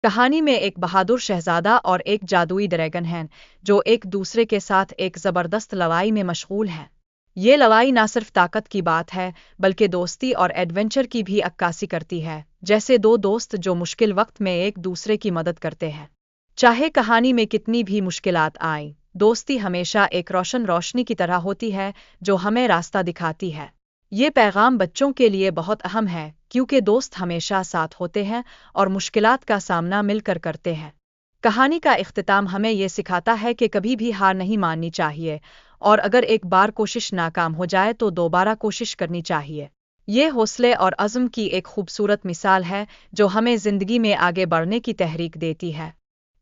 کہانی میں ایک بہادر شہزادہ اور ایک جادوئی ڈریگن ہیں جو ایک دوسرے کے ساتھ ایک زبردست لڑائی میں مشغول ہیں۔ یہ لڑائی نہ صرف طاقت کی بات ہے بلکہ دوستی اور ایڈونچر کی بھی عکاسی کرتی ہے، جیسے دو دوست جو مشکل وقت میں ایک دوسرے کی مدد کرتے ہیں۔ چاہے کہانی میں کتنی بھی مشکلات آئیں، دوستی ہمیشہ ایک روشنی کی طرح ہوتی ہے جو ہمیں راستہ دکھاتی ہے۔ یہ پیغام بچوں کے لیے بہت اہم ہے کیونکہ دوست ہمیشہ ساتھ ہوتے ہیں اور مشکلات کا سامنا مل کر کرتے ہیں۔ کہانی کا اختتام ہمیں یہ سکھاتا ہے کہ کبھی بھی ہار نہیں ماننی چاہیے، اور اگر ایک بار کوشش ناکام ہو جائے تو دوبارہ کوشش کرنی چاہیے۔ یہ حوصلے اور عزم کی ایک خوبصورت مثال ہے جو ہمیں زندگی میں آگے بڑھنے کی تحریک دیتی ہے۔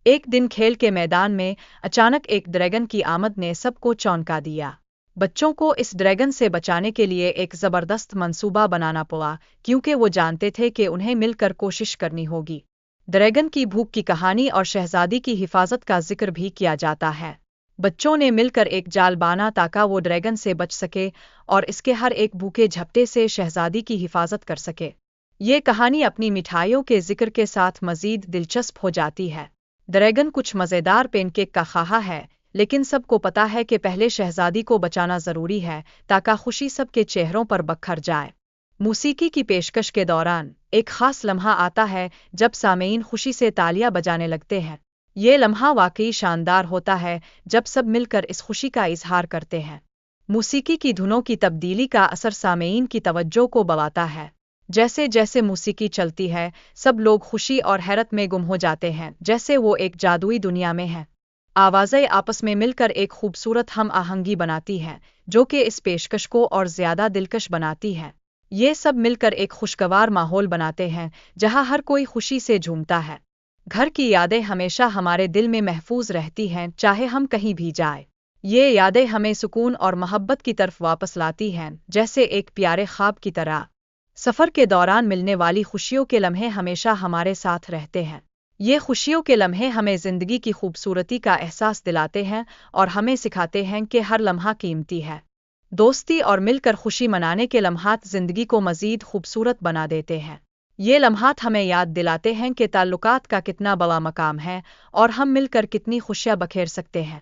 ایک دن کھیل کے میدان میں اچانک ایک ڈریگن کی آمد نے سب کو چونکا دیا۔ بچوں کو اس ڈریگن سے بچانے کے لیے ایک زبردست منصوبہ بنانا پڑا کیونکہ وہ جانتے تھے کہ انہیں مل کر کوشش کرنی ہوگی۔ ڈریگن کی بھوک کی کہانی اور شہزادی کی حفاظت کا ذکر بھی کیا جاتا ہے۔ بچوں نے مل کر ایک جال بانا تاکہ وہ ڈریگن سے بچ سکے اور اس کے ہر ایک بھوکے جھپٹے سے شہزادی کی حفاظت کر سکے۔ یہ کہانی اپنی مٹھائیوں کے ذکر کے ساتھ مزید دلچسپ ہو جاتی ہے۔ ڈریگن کچھ مزیدار پین کیک کا خواہاں ہے، لیکن سب کو پتہ ہے کہ پہلے شہزادی کو بچانا ضروری ہے تاکہ خوشی سب کے چہروں پر بکھر جائے۔ موسیقی کی پیشکش کے دوران ایک خاص لمحہ آتا ہے جب سامعین خوشی سے تالیاں بجانے لگتے ہیں۔ یہ لمحہ واقعی شاندار ہوتا ہے جب سب مل کر اس خوشی کا اظہار کرتے ہیں۔ موسیقی کی دھنوں کی تبدیلی کا اثر سامعین کی توجہ کو بڑھاتا ہے۔ جیسے جیسے موسیقی چلتی ہے، سب لوگ خوشی اور حیرت میں گم ہو جاتے ہیں جیسے وہ ایک جادوئی دنیا میں ہیں۔ آوازیں آپس میں مل کر ایک خوبصورت ہم آہنگی بناتی ہیں جو کہ اس پیشکش کو اور زیادہ دلکش بناتی ہے۔ یہ سب مل کر ایک خوشگوار ماحول بناتے ہیں جہاں ہر کوئی خوشی سے جھومتا ہے۔ گھر کی یادیں ہمیشہ ہمارے دل میں محفوظ رہتی ہیں چاہے ہم کہیں بھی جائیں۔ یہ یادیں ہمیں سکون اور محبت کی طرف واپس لاتی ہیں جیسے ایک پیارے خواب کی طرح۔ سفر کے دوران ملنے والی خوشیوں کے لمحے ہمیشہ ہمارے ساتھ رہتے ہیں۔ یہ خوشیوں کے لمحے ہمیں زندگی کی خوبصورتی کا احساس دلاتے ہیں اور ہمیں سکھاتے ہیں کہ ہر لمحہ قیمتی ہے۔ دوستی اور مل کر خوشی منانے کے لمحات زندگی کو مزید خوبصورت بنا دیتے ہیں۔ یہ لمحات ہمیں یاد دلاتے ہیں کہ تعلقات کا کتنا بڑا مقام ہے اور ہم مل کر کتنی خوشیاں بکھیر سکتے ہیں۔